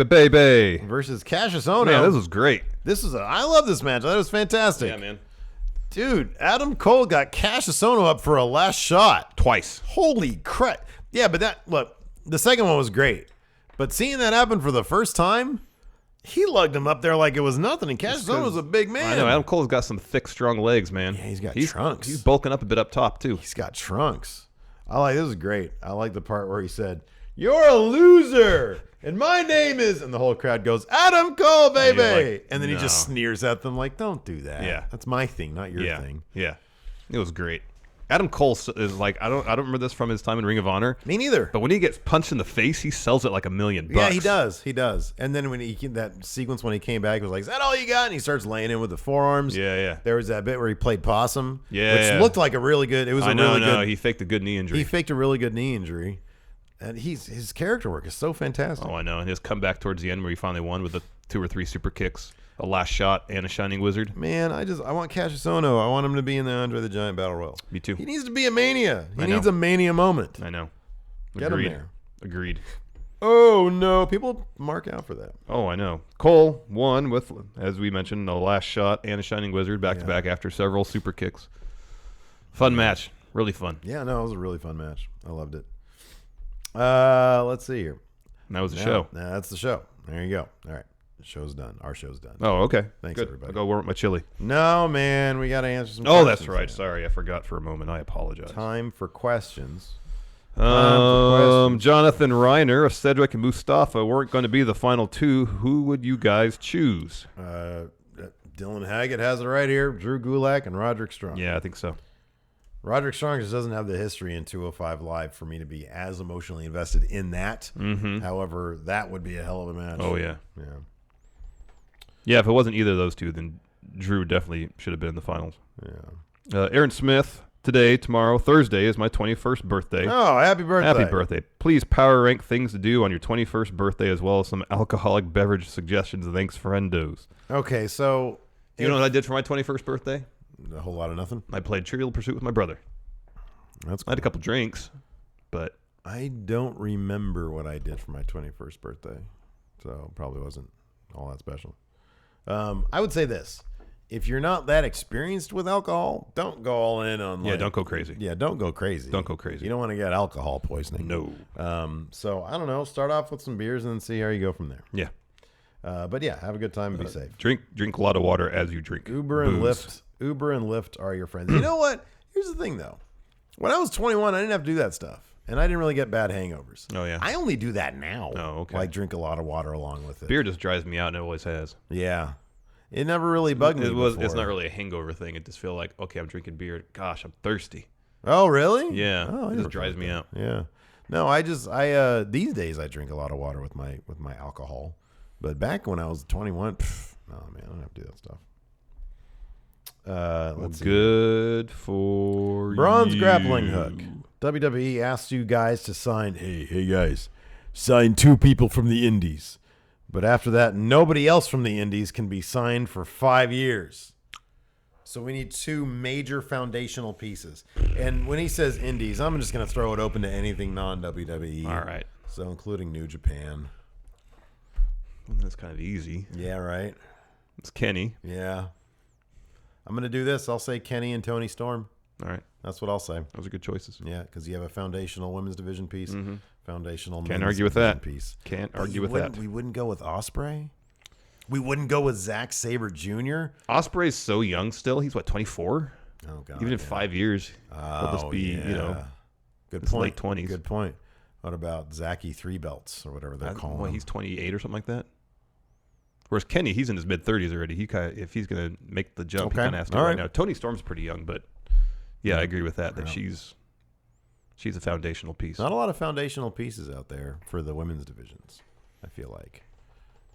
Baby. Versus Cassius Ohno. Man, this was great. I love this match. That was fantastic. Yeah, man. Dude, Adam Cole got Cassius Ohno up for a last shot. Twice. Holy crap. Yeah, but the second one was great. But seeing that happen for the first time, he lugged him up there like it was nothing. And Cassius Ohno's a big man. I know. Adam Cole's got some thick, strong legs, man. Yeah, he's got trunks. He's bulking up a bit up top, too. He's got trunks. This is great. I like the part where he said, "You're a loser, and my name is," and the whole crowd goes, "Adam Cole, baby!" And then he just sneers at them like, "Don't do that. Yeah. That's my thing, not your thing." Yeah. It was great. Adam Cole is like, I don't remember this from his time in Ring of Honor. Me neither. But when he gets punched in the face, he sells it like $1 million. Yeah, he does. He does. And then when that sequence when he came back, he was like, "Is that all you got?" And he starts laying in with the forearms. Yeah. There was that bit where he played possum. Yeah. Which looked like a really good. It was good. He faked a good knee injury. He faked a really good knee injury. And his character work is so fantastic. Oh, I know. And his comeback towards the end where he finally won with the 2 or 3 super kicks, a last shot, and a Shining Wizard. Man, I want Cassius Ohno. I want him to be in the Andre the Giant Battle Royal. Me too. He needs to be a Mania. He I know. needs a Mania moment. I know. Get him there. Agreed. Oh, no. People mark out for that. Oh, I know. Cole won with, as we mentioned, the last shot and a Shining Wizard back-to-back after several super kicks. Fun match. Really fun. Yeah, no, it was a really fun match. I loved it. Let's see here. And that was the show. That's the show. There you go. All right. The show's done. Our show's done. Oh, okay. Thanks, Good. everybody. I'll go warm up my chili. No, man. We got to answer some Oh, questions. that's right. Here. Sorry, I forgot for a moment. I apologize. Time for questions. Jonathan Reiner of Cedric and Mustafa weren't going to be the final two. Who would you guys choose? Dylan Haggett has it right here. Drew Gulak and Roderick Strong. Yeah, I think so. Roderick Strong just doesn't have the history in 205 Live for me to be as emotionally invested in that. Mm-hmm. However, that would be a hell of a match. Oh, yeah. Yeah. Yeah, if it wasn't either of those two, then Drew definitely should have been in the finals. Yeah. Aaron Smith, today, tomorrow, Thursday is my 21st birthday. Oh, happy birthday. Happy birthday. Please power rank things to do on your 21st birthday as well as some alcoholic beverage suggestions. Thanks, friendos. Okay, so... You know what I did for my 21st birthday? A whole lot of nothing? I played Trivial Pursuit with my brother. That's cool. I had a couple drinks, but... I don't remember what I did for my 21st birthday, so probably wasn't all that special. I would say this. If you're not that experienced with alcohol, don't go all in on Yeah, don't go crazy. Yeah, don't go crazy. Don't go crazy. You don't want to get alcohol poisoning. No. So, I don't know. Start off with some beers and then see how you go from there. Yeah. But yeah, have a good time and be safe. Drink a lot of water as you drink. Uber and Lyft are your friends. You know what? Here's the thing, though. When I was 21, I didn't have to do that stuff. And I didn't really get bad hangovers. Oh, yeah. I only do that now. Oh, okay. Like drink a lot of water along with it. Beer just drives me out, and it always has. Yeah. It never really bugged me before. It's not really a hangover thing. It just feel like, okay, I'm drinking beer. Gosh, I'm thirsty. Oh, really? Yeah. Oh, it just drives me out. Yeah. No, I these days I drink a lot of water with my alcohol. But back when I was 21, no, man, I don't have to do that stuff. Let's see. Good for Bronze you. grappling hook. WWE asked you guys to sign, hey guys, sign 2 people from the indies. But after that, nobody else from the indies can be signed for 5 years. So we need 2 major foundational pieces. And when he says indies, I'm just going to throw it open to anything non-WWE. All right. So including New Japan. Well, that's kind of easy. Yeah, right? It's Kenny. Yeah. I'm going to do this. I'll say Kenny and Tony Storm. All right. That's what I'll say. Those are good choices. Yeah, because you have a foundational women's division piece, foundational Can't men's argue with division that. piece. Can't But argue you with wouldn't- that. We wouldn't go with Ospreay. We wouldn't go with Zack Sabre Jr. Osprey's so young still. He's what, 24? Oh God! Even in yeah. 5 years, he'll just be, yeah. Good his point. late 20s. Good point. What about Zachy 3 belts or whatever they're calling him? He's 28 or something like that. Whereas Kenny, he's in his mid 30s already. He kind of, if he's going to make the jump, he Okay. kind of has to All right right. now. Tony Storm's pretty young, but yeah, I agree with that. That she's a foundational piece. Not a lot of foundational pieces out there for the women's divisions. I feel like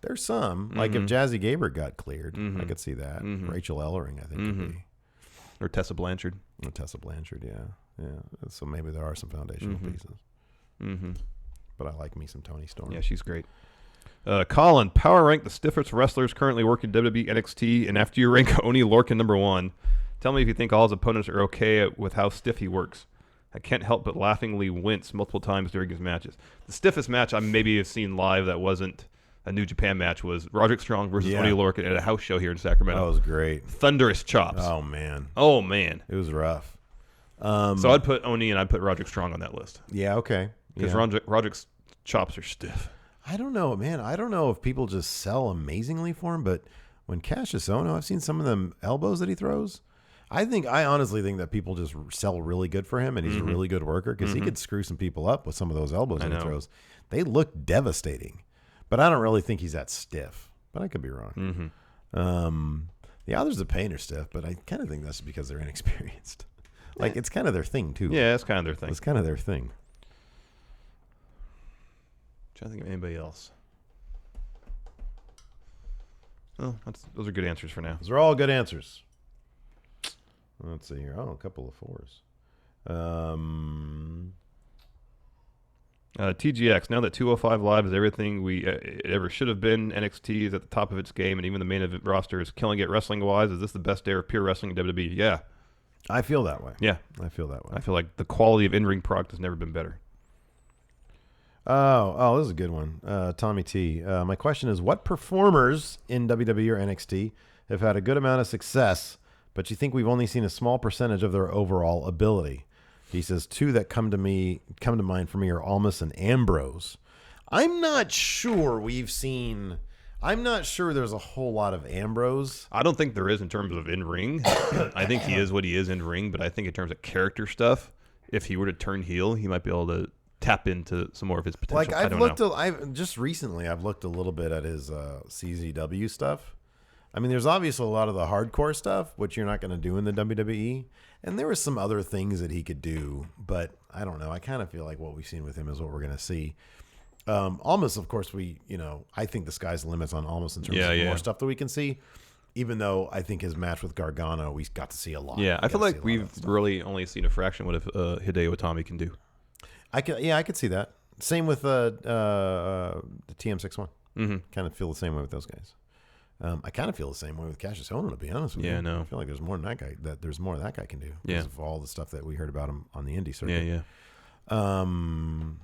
there's some. Like if Jazzy Gabert got cleared, I could see that. Rachel Ellering, I think, could be. Or Tessa Blanchard. Or Tessa Blanchard, yeah. So maybe there are some foundational pieces. But I like me some Tony Storm. Yeah, she's great. Colin, power rank the stiffest wrestlers currently working WWE NXT, and after you rank Oni Lorcan number 1, tell me if you think all his opponents are okay with how stiff he works. I can't help but laughingly wince multiple times during his matches. The stiffest match I maybe have seen live that wasn't a New Japan match was Roderick Strong versus Oni Lorcan at a house show here in Sacramento. That was great. Thunderous chops. Oh, man. It was rough. So I'd put Oni and I'd put Roderick Strong on that list. Yeah, okay. Because Roderick's chops are stiff. I don't know, man. I don't know if people just sell amazingly for him, but when Cassius Ohno, I've seen some of them elbows that he throws. I honestly think that people just sell really good for him, and he's a really good worker because he could screw some people up with some of those elbows that he throws. They look devastating, but I don't really think he's that stiff. But I could be wrong. The others of Pain are stiff, but I kind of think that's because they're inexperienced. Like it's kind of their thing too. Yeah, it's kind of their thing. It's kind of their thing. Trying to think of anybody else. Well, those are good answers for now. Those are all good answers. Let's see here. Oh, a couple of 4s. TGX, now that 205 Live is everything it ever should have been, NXT is at the top of its game, and even the main event roster is killing it wrestling-wise. Is this the best era of pure wrestling in WWE? Yeah. I feel that way. Yeah. I feel that way. I feel like the quality of in-ring product has never been better. Oh, this is a good one. Tommy T. My question is, what performers in WWE or NXT have had a good amount of success, but you think we've only seen a small percentage of their overall ability? He says 2 that come to mind for me are Almas and Ambrose. I'm not sure there's a whole lot of Ambrose. I don't think there is in terms of in-ring. I think he is what he is in-ring, but I think in terms of character stuff, if he were to turn heel, he might be able to tap into some more of his potential. Like I've looked a little bit at his CZW stuff. I mean, there's obviously a lot of the hardcore stuff, which you're not going to do in the WWE. And there were some other things that he could do, but I don't know. I kind of feel like what we've seen with him is what we're going to see. Almas, of course, I think the sky's the limits on Almas in terms of more stuff that we can see. Even though I think his match with Gargano, we got to see a lot. Yeah, I feel like we've really only seen a fraction of what Hideo Itami can do. I could see that. Same with the TM61. Mm-hmm. Kind of feel the same way with those guys. I kind of feel the same way with Cassius Ohno, to be honest with you. Yeah, no. I feel like there's more than that guy. There's more that guy can do because of all the stuff that we heard about him on the indie circuit. Yeah. I'm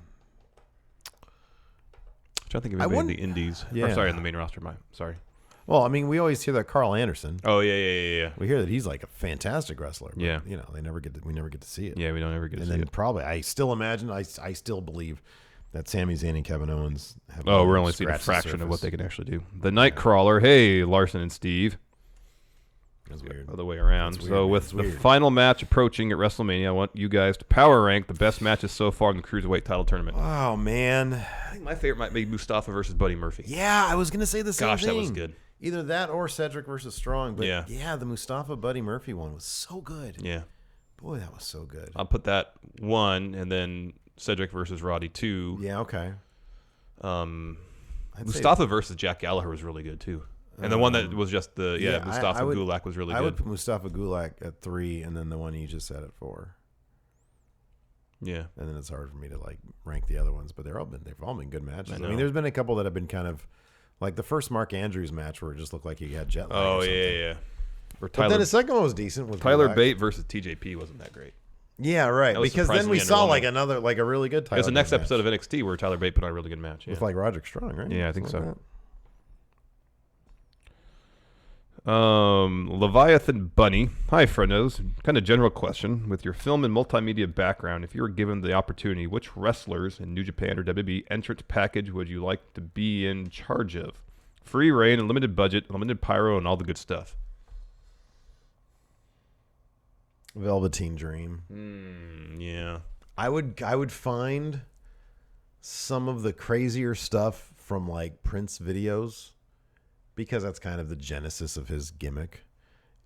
trying to think of anybody in the indies. Yeah. Or, sorry, in the main roster. Sorry. Well, I mean, we always hear that Carl Anderson. Oh yeah. We hear that he's like a fantastic wrestler. But, yeah. we never get to see it. Yeah, we don't ever get to see it. And then probably, I still believe that Sami Zayn and Kevin Owens have we're only seeing a fraction of what they can actually do. The Nightcrawler, hey, Larson and Steve. That's weird. Other way around. Weird, so with the final match approaching at WrestleMania, I want you guys to power rank the best matches so far in the Cruiserweight title tournament. Oh, man. I think my favorite might be Mustafa versus Buddy Murphy. Yeah, I was going to say the same thing. Gosh, that was good. Either that or Cedric versus Strong. But yeah, the Mustafa Buddy Murphy one was so good. Yeah. Boy, that was so good. I'll put that 1, and then Cedric versus Roddy 2. Yeah, okay. Mustafa versus Jack Gallagher was really good, too. And the one that was just Mustafa Gulak was really good. I would put Mustafa Gulak at 3, and then the one you just said at 4. Yeah. And then it's hard for me to rank the other ones, but they've all been good matches. I mean, there's been a couple that have been kind of like the first Mark Andrews match where it just looked like he had jet lag. Oh, yeah. But then the second one was decent. With Tyler Bate versus TJP wasn't that great. Yeah, right. Because then we saw a really good title. It was the next episode of NXT where Tyler Bate put on a really good match. Yeah. With Roderick Strong, right? Yeah, I think so. Leviathan Bunny. Hi, friendos. Kind of general question. With your film and multimedia background, if you were given the opportunity, which wrestlers in New Japan or WWE entrance package would you like to be in charge of? Free reign, unlimited budget, unlimited pyro, and all the good stuff. Velveteen Dream. Yeah. I would find some of the crazier stuff from Prince videos, because that's kind of the genesis of his gimmick,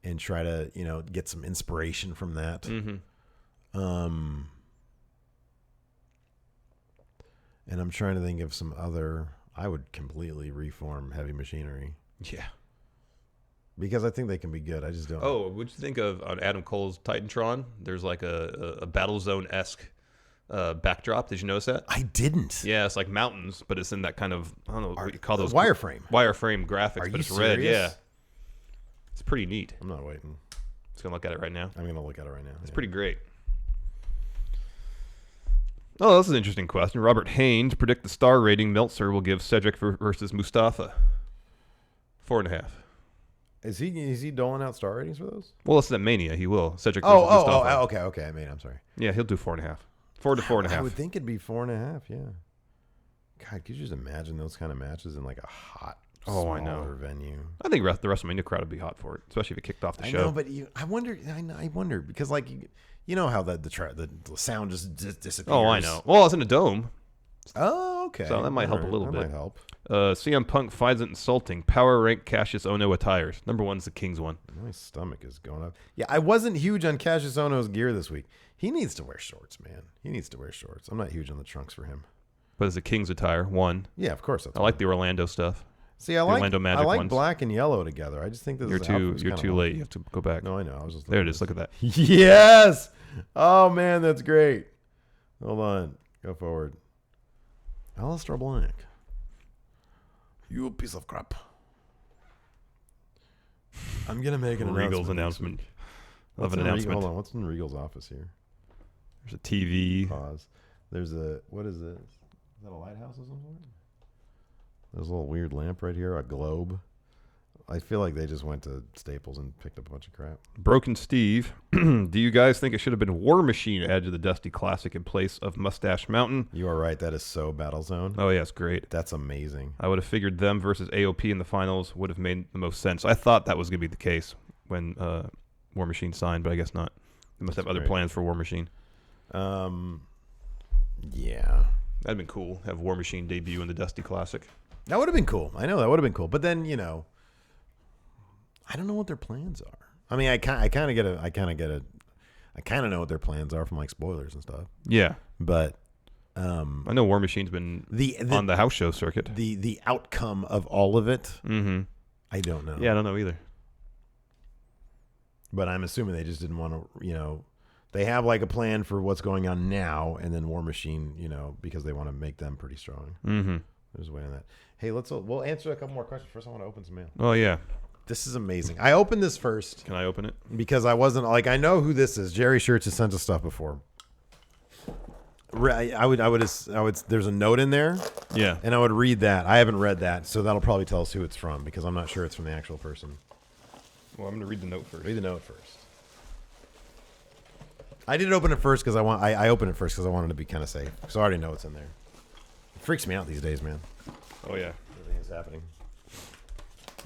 and try to, get some inspiration from that. Mm-hmm. And I'm trying to think of some other. I would completely reform Heavy Machinery. Yeah. Because I think they can be good. I just don't. Oh, what'd you think of on Adam Cole's Titantron? There's like a Battle Zone-esque backdrop. Did you notice that? I didn't. Yeah, it's like mountains, but it's in that kind of, I don't know what you call those. Wireframe. Wireframe graphics, Are but you it's red. serious? Yeah. It's pretty neat. I'm not waiting. Just going to look at it right now. I'm going to look at it right now. It's pretty great. Oh, this is an interesting question. Robert Haynes, predict the star rating Meltzer will give Cedric versus Mustafa. 4.5. Is he doling out star ratings for those? Well, it's at Mania. He will. Cedric versus Mustafa. Okay. I mean, I'm sorry. Yeah, he'll do 4.5. 4 to 4.5. I would think it'd be 4.5. Yeah. God, could you just imagine those kind of matches in a hot, smaller venue? I think the WrestleMania crowd would be hot for it, especially if it kicked off the show. I know, but I wonder because you know how the sound just disappears. Oh, I know. Well, it's in a dome. Oh, okay. So that might help a little bit. That might help. CM Punk finds it insulting. Power rank Cassius Ohno attires. Number 1's the King's one. My stomach is going up. Yeah, I wasn't huge on Cassius Ohno's gear this week. He needs to wear shorts, man. He needs to wear shorts. I'm not huge on the trunks for him. But it's the King's attire, 1. Yeah, of course. I like the Orlando stuff. See, I like Orlando Magic ones. Black and yellow together. I just think this you're too late. You have to go back. No, I know. I was just there. It is. Look at that. Yes. Oh man, that's great. Hold on. Go forward. Aleister Black. You piece of crap. I'm gonna make an Regal's announcement. Hold on. What's in Regal's office here? There's a TV. Pause. There's a what is this? Is that a lighthouse or something? There's a little weird lamp right here, a globe. I feel like they just went to Staples and picked up a bunch of crap. Broken Steve, do you guys think it should have been War Machine added to the Dusty Classic in place of Mustache Mountain? You are right. That is so Battlezone. Oh, yeah, it's great. That's amazing. I would have figured them versus AOP in the finals would have made the most sense. I thought that was going to be the case when War Machine signed, but I guess not. They must have other plans for War Machine. Yeah. That'd been cool. Have War Machine debut in the Dusty Classic. That would have been cool. I know that would have been cool. But then, you know, I don't know what their plans are. I mean, I kind of know what their plans are from like spoilers and stuff. Yeah. But I know War Machine's been on the house show circuit. The outcome of all of it, I don't know. Yeah, I don't know either. But I'm assuming they just didn't want to, you know, they have like a plan for what's going on now, and then War Machine, you know, because they want to make them pretty strong. Mm-hmm. There's a way on that. Hey, we'll answer a couple more questions. First, I want to open some mail. Oh, yeah. This is amazing. I opened this first. Can I open it? Because I wasn't, like, I know who this is. Jerry Shirts has sent us stuff before. I would. There's a note in there. Yeah. And I would read that. I haven't read that, so that'll probably tell us who it's from, because I'm not sure it's from the actual person. Well, I'm going to read the note first. Read the note first. I did open it first because I opened it first because I wanted to be kind of safe. So I already know what's in there. It freaks me out these days, man. Oh, yeah. Everything is happening.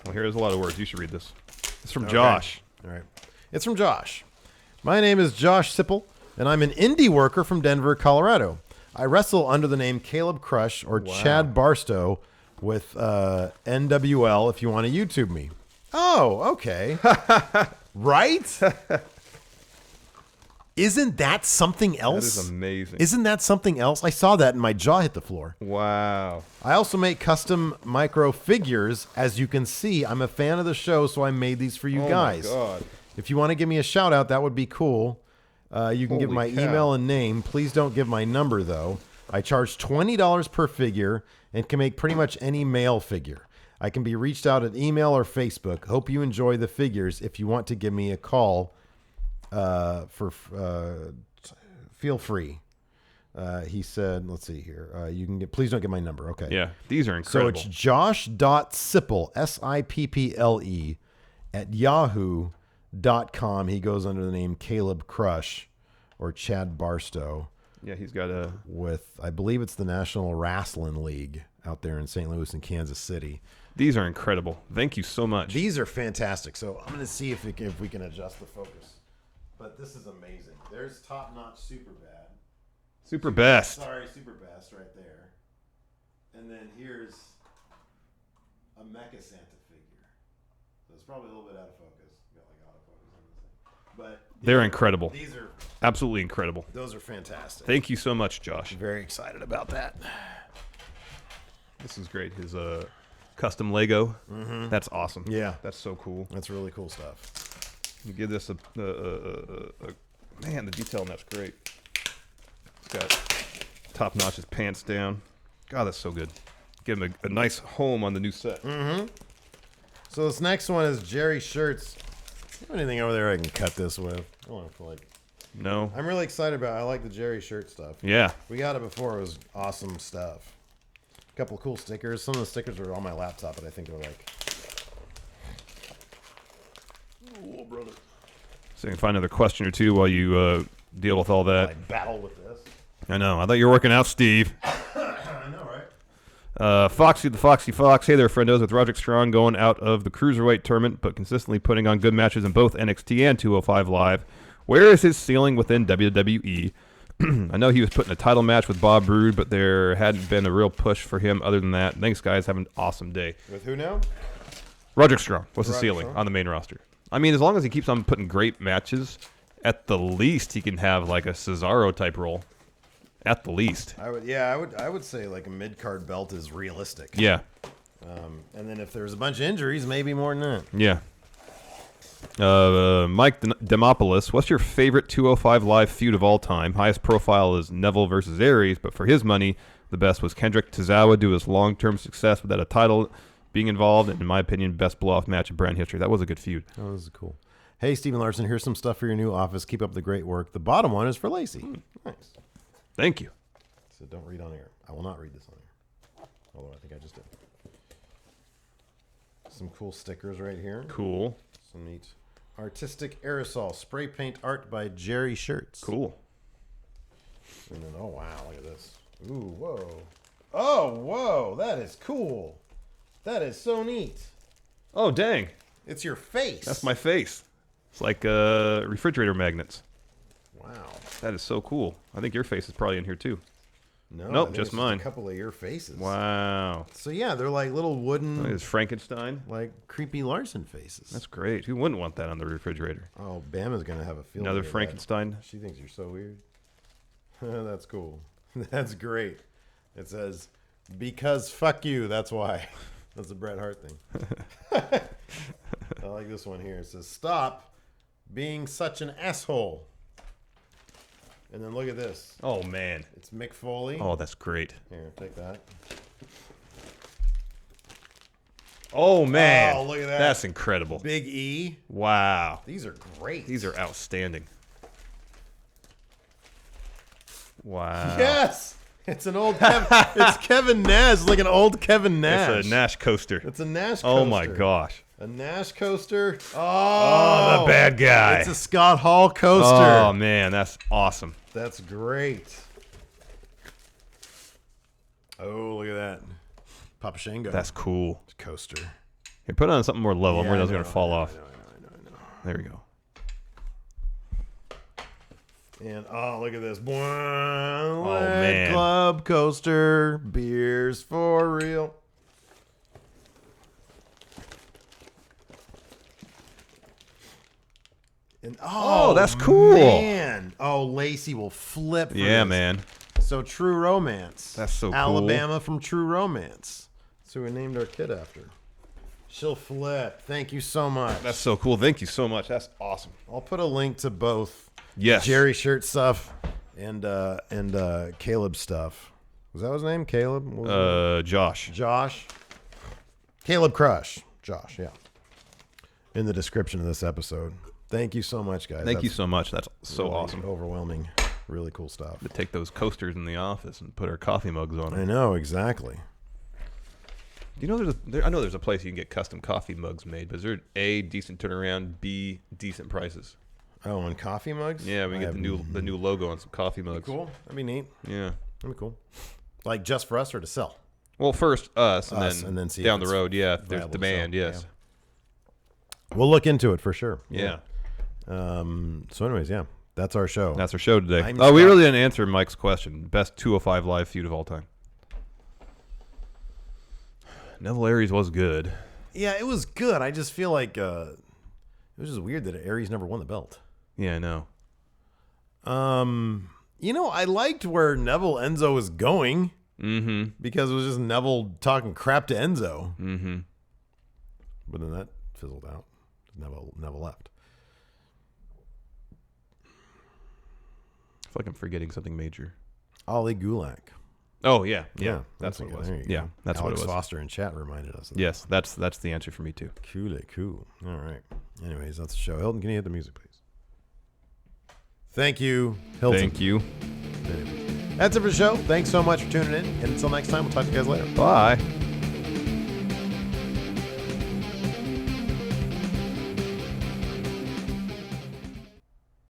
Well, here's a lot of words. You should read this. It's from Josh. All right. It's from Josh. My name is Josh Sipple, and I'm an indie worker from Denver, Colorado. I wrestle under the name Caleb Crush or Chad Barstow with NWL if you want to YouTube me. Oh, okay. Right? Isn't that something else? That is amazing. Isn't that something else? I saw that and my jaw hit the floor. Wow. I also make custom micro figures. As you can see, I'm a fan of the show, so I made these for you guys. Oh, my God. If you want to give me a shout out, that would be cool. You can give my email and name. Please don't give my number, though. I charge $20 per figure and can make pretty much any male figure. I can be reached out at email or Facebook. Hope you enjoy the figures. If you want to give me a call, feel free. He said, let's see here. You can get, please don't get my number. Okay. Yeah. These are incredible. So it's josh.sipple, SIPPLE, at yahoo.com. He goes under the name Caleb Crush or Chad Barstow. Yeah, he's got a... with, I believe it's the National Wrestling League out there in St. Louis and Kansas City. These are incredible. Thank you so much. These are fantastic. So I'm going to see if we can adjust the focus. But this is amazing. There's Top Notch Super Bad. Super Best. Sorry, Super Best right there. And then here's a Mecha Santa figure. So it's probably a little bit out of focus. Got like autofocus on this thing. But they're incredible. These are absolutely incredible. Those are fantastic. Thank you so much, Josh. I'm very excited about that. This is great. His custom Lego. Mm-hmm. That's awesome. Yeah. That's so cool. That's really cool stuff. You give this a man, the detail on that's great. It's got top notch his pants down. God, that's so good. Give him a nice home on the new set. Mm-hmm. So this next one is Jerry Shirts. You have anything over there I can cut this with? I don't want to like. No. I'm really excited about it. I like the Jerry Shirt stuff. Yeah. We got it before. It was awesome stuff. A couple of cool stickers. Some of the stickers are on my laptop, but I think they're like. Oh, brother. So you can find another question or two while you deal with all that. I battle with this. I know. I thought you were working out, Steve. I know, right? Foxy the Foxy Fox. Hey there, friendos. With Roderick Strong going out of the cruiserweight tournament, but consistently putting on good matches in both NXT and 205 Live. Where is his ceiling within WWE? I know he was put in a title match with Bob Roode, but there hadn't been a real push for him other than that. Thanks, guys. Have an awesome day. With who now? Roderick Strong. What's the Roderick ceiling Strong? on the main roster? I mean, as long as he keeps on putting great matches, at the least he can have like a Cesaro type role. At the least. I would say like a mid-card belt is realistic. Yeah. And then if there's a bunch of injuries, maybe more than that. Yeah. Mike Demopoulos, what's your favorite 205 Live feud of all time? Highest profile is Neville versus Aries, but for his money, the best was Kendrick Tozawa due to his long-term success without a title being involved, and in my opinion, best blow-off match in brand history. That was a good feud. Oh, this is cool. Hey, Stephen Larson, here's some stuff for your new office. Keep up the great work. The bottom one is for Lacey. Nice. Thank you. So don't read on air. I will not read this on air. Although I think I just did. Some cool stickers right here. Cool. Some neat artistic aerosol spray paint art by Jerry Shirts. Cool. And then, oh wow, look at this. Ooh, whoa. Oh, whoa, that is cool. That is so neat. Oh, dang. It's your face. That's my face. It's like refrigerator magnets. Wow. That is so cool. I think your face is probably in here too. No, Nope, I think just it's mine. A couple of your faces. Wow. So yeah, they're like little wooden, Look at this Frankenstein. like creepy Larson faces. That's great. Who wouldn't want that on the refrigerator? Oh, Bama's gonna have a field. Another day with Frankenstein. that. She thinks you're so weird. That's cool. That's great. It says, "Because fuck you." That's why. That's a Bret Hart thing. I like this one here. It says, "Stop being such an asshole." And then look at this. Oh, man. It's Mick Foley. Oh, that's great. Here, take that. Oh, man. Oh, look at that. That's incredible. Big E. Wow. These are great. These are outstanding. Wow. Yes. It's an old it's Kevin Nash, like an old Kevin Nash. It's a Nash coaster. It's a Nash coaster. Oh, my gosh. A Nash coaster. Oh, the bad guy. It's a Scott Hall coaster. Oh, man. That's awesome. That's great. Oh, look at that. Papa Shango. That's cool. Coaster. Here, put it on something more level. I'm Yeah, worried I that's going to fall off. I know. There we go. And oh, look at this. Oh, Man. Club coaster. Beers for real. And Oh, that's cool. Man. Oh, Lacey will flip for Yeah, this. man. So True Romance. That's so cool. Alabama from True Romance. That's who we named our kid after. She'll flip. Thank you so much. That's so cool. Thank you so much. That's awesome. I'll put a link to both. Yes. Jerry Shirt stuff and Caleb stuff. Was that his name? Caleb? What was Josh. Josh. Caleb Crush. Josh, yeah. In the description of this episode. Thank you so much, guys. Thank you so much. That's so really awesome. Overwhelming. Really cool stuff. To take those coasters in the office and put our coffee mugs on I them. know, exactly. You know, I know there's a place you can get custom coffee mugs made, but is there A, decent turnaround, B, decent prices? Oh, and coffee mugs? Yeah, we can get the new logo on some coffee mugs. Cool. That'd be neat. Yeah. That'd be cool. Like just for us or to sell? Well, first us, and then see down if the it's road, yeah, if there's viable to demand, sell. yes. Yeah. We'll look into it for sure. Yeah. So anyways, yeah, that's our show. That's our show today. I'm We Scott. really didn't answer Mike's question. Best 205 live feud of all time. Neville Aries was good. Yeah, it was good. I just feel like it was just weird that Aries never won the belt. Yeah, I know. You know, I liked where Neville Enzo was going Mm-hmm. because it was just Neville talking crap to Enzo. Mm-hmm. But then that fizzled out. Neville left. I feel like I'm forgetting something major. Ali Gulak. Oh, yeah. Yeah. That's there what it was. there you Yeah, go. that's Alex what it was. Foster in chat reminded us of that. Yes, that's the answer for me, too. Cool. All right. Anyways, that's the show. Hilton, can you hit the music, please? Thank you, Hilton. Thank you. That's it for the show. Thanks so much for tuning in. And until next time, we'll talk to you guys later. Bye.